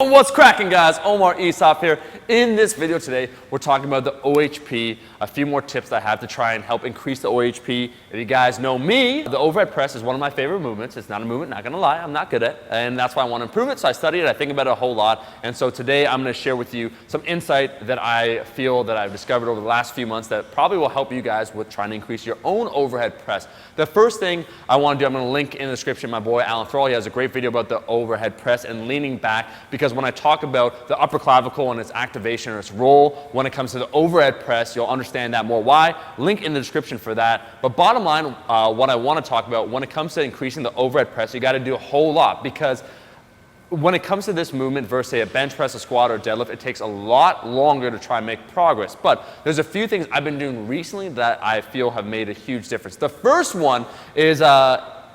What's cracking, guys? Omar Aesop here. In this video today, we're talking about the OHP, a few more tips that I have to try and help increase the OHP. If you guys know me, the overhead press is one of my favorite movements. It's not a movement, not gonna lie, I'm not good at it, and that's why I want to improve it. So I study it, I think about it a whole lot, and so today I'm gonna share with you some insight that I feel that I've discovered over the last few months that probably will help you guys with trying to increase your own overhead press. The first thing I want to do, I'm gonna link in the description my boy Alan Thrall. He has a great video about the overhead press and leaning back, because when I talk about the upper clavicle and its activation or its role when it comes to the overhead press, you'll understand that more. Why? Link in the description for that. But bottom line, what I want to talk about when it comes to increasing the overhead press, you got to do a whole lot, because when it comes to this movement versus say a bench press, a squat, or a deadlift, it takes a lot longer to try and make progress. But there's a few things I've been doing recently that I feel have made a huge difference. The first one is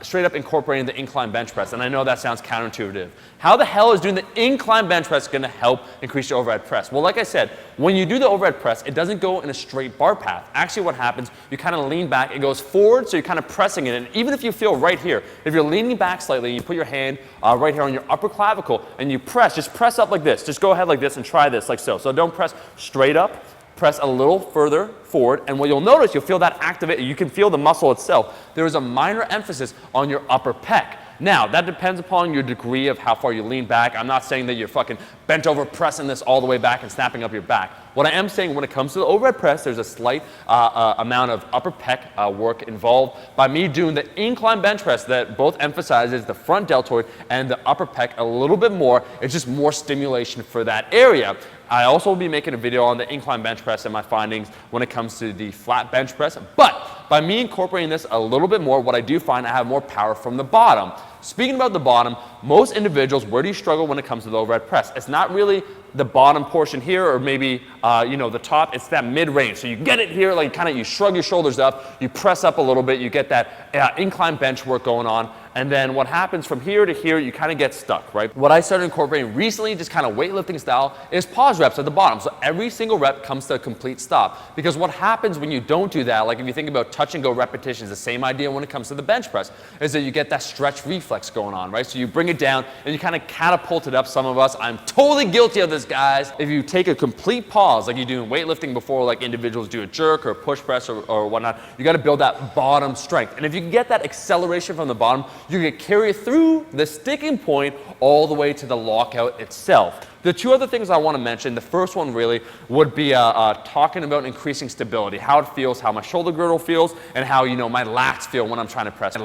straight up incorporating the incline bench press, and I know that sounds counterintuitive. How the hell is doing the incline bench press going to help increase your overhead press? Well, like I said, when you do the overhead press, it doesn't go in a straight bar path. Actually, what happens, you kind of lean back, it goes forward, so you're kind of pressing it. And even if you feel right here, if you're leaning back slightly, you put your hand right here on your upper clavicle, and you press, just press up like this. Just go ahead like this and try this, like so. So don't press straight up. Press a little further forward, and what you'll notice, you'll feel that activate. You can feel the muscle itself. There is a minor emphasis on your upper pec. Now, that depends upon your degree of how far you lean back. I'm not saying that you're fucking bent over pressing this all the way back and snapping up your back. What I am saying, when it comes to the overhead press, there's a slight amount of upper pec work involved. By me doing the incline bench press that both emphasizes the front deltoid and the upper pec a little bit more, it's just more stimulation for that area. I also will be making a video on the incline bench press and my findings when it comes to the flat bench press. But by me incorporating this a little bit more, what I do find, I have more power from the bottom. Speaking about the bottom, most individuals, where do you struggle when it comes to the overhead press? It's not really the bottom portion here, or maybe the top. It's that mid-range. So you get it here, like kind of you shrug your shoulders up, you press up a little bit, you get that incline bench work going on, and then what happens from here to here, you kind of get stuck, right? What I started incorporating recently, just kind of weightlifting style, is pause reps at the bottom. So every single rep comes to a complete stop. Because what happens when you don't do that, like if you think about touch and go repetitions, the same idea when it comes to the bench press, is that you get that stretch reflex going on, right? So you bring it down and you kind of catapult it up. Some of us, I'm totally guilty of this, guys. If you take a complete pause, like you do in weightlifting before, like individuals do a jerk or a push press or whatnot, you got to build that bottom strength. And if you can get that acceleration from the bottom, you can carry it through the sticking point all the way to the lockout itself. The two other things I want to mention, the first one really would be talking about increasing stability, how it feels, how my shoulder girdle feels, and how, my lats feel when I'm trying to press.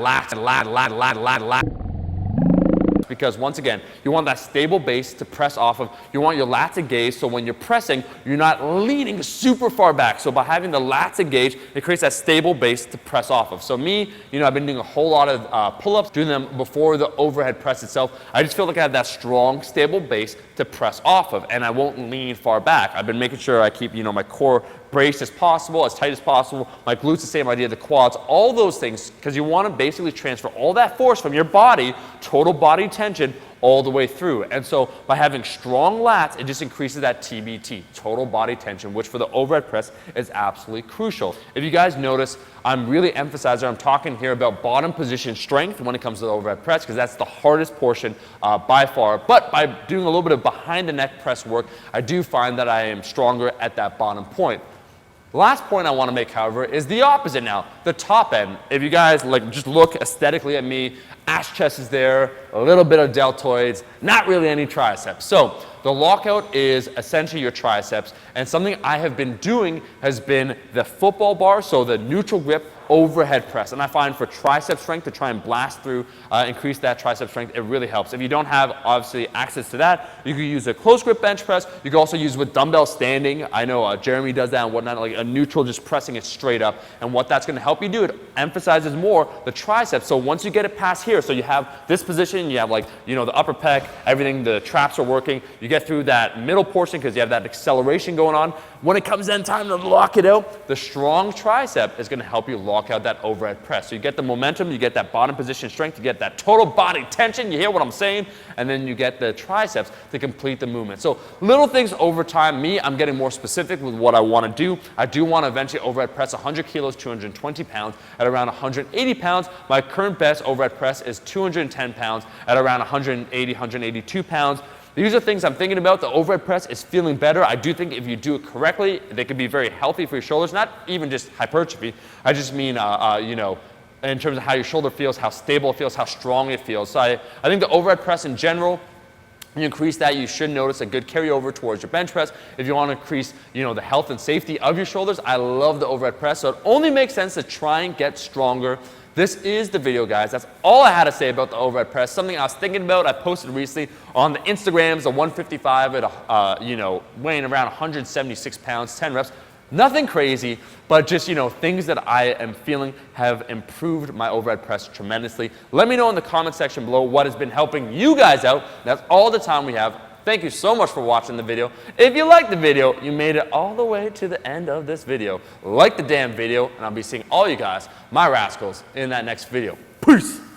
Because once again, you want that stable base to press off of. You want your lats engaged, so when you're pressing, you're not leaning super far back. So by having the lats engaged, it creates that stable base to press off of. So me, I've been doing a whole lot of pull-ups, doing them before the overhead press itself. I just feel like I have that strong, stable base to press off of, and I won't lean far back. I've been making sure I keep, my core braced as possible, as tight as possible. My glutes, the same idea, the quads, all those things, because you want to basically transfer all that force from your body, total body tension, all the way through. And so by having strong lats, it just increases that TBT, total body tension, which for the overhead press is absolutely crucial. If you guys notice, I'm really emphasizing, I'm talking here about bottom position strength when it comes to the overhead press, because that's the hardest portion by far. But by doing a little bit of behind the neck press work, I do find that I am stronger at that bottom point. The last point I want to make, however, is the opposite now, the top end. If you guys just look aesthetically at me, ass chest is there, a little bit of deltoids, not really any triceps. So the lockout is essentially your triceps, and something I have been doing has been the football bar, so the neutral grip overhead press. And I find for tricep strength, to try and blast through, increase that tricep strength, it really helps. If you don't have, obviously, access to that, you can use a close grip bench press. You can also use with dumbbell standing. I know Jeremy does that and whatnot, like a neutral, just pressing it straight up. And what that's going to help you do, it emphasizes more the triceps. So once you get it past here, so you have this position, you have the upper pec, everything, the traps are working. You get through that middle portion because you have that acceleration going on. When it comes then time to lock it out, the strong tricep is going to help you lock out that overhead press. So you get the momentum, you get that bottom position strength, you get that total body tension, you hear what I'm saying, and then you get the triceps to complete the movement. So little things over time. Me, I'm getting more specific with what I want to do. I do want to eventually overhead press 100 kilos, 220 pounds at around 180 pounds. My current best overhead press is 210 pounds at around 180, 182 pounds. these are things I'm thinking about. The overhead press is feeling better. I do think if you do it correctly, they can be very healthy for your shoulders, not even just hypertrophy. I just mean, you know, in terms of how your shoulder feels, how stable it feels, how strong it feels. So I think the overhead press in general, when you increase that, you should notice a good carryover towards your bench press. If you want to increase, you know, the health and safety of your shoulders, I love the overhead press. So it only makes sense to try and get stronger. This is the video, guys. That's all I had to say about the overhead press. Something I was thinking about. I posted recently on the Instagrams, a 155 at, you know, weighing around 176 pounds, 10 reps. Nothing crazy, but just, you know, things that I am feeling have improved my overhead press tremendously. Let me know in the comment section below what has been helping you guys out. That's all the time we have. Thank you so much for watching the video. If you liked the video, you made it all the way to the end of this video. Like the damn video, and I'll be seeing all you guys, my rascals, in that next video. Peace!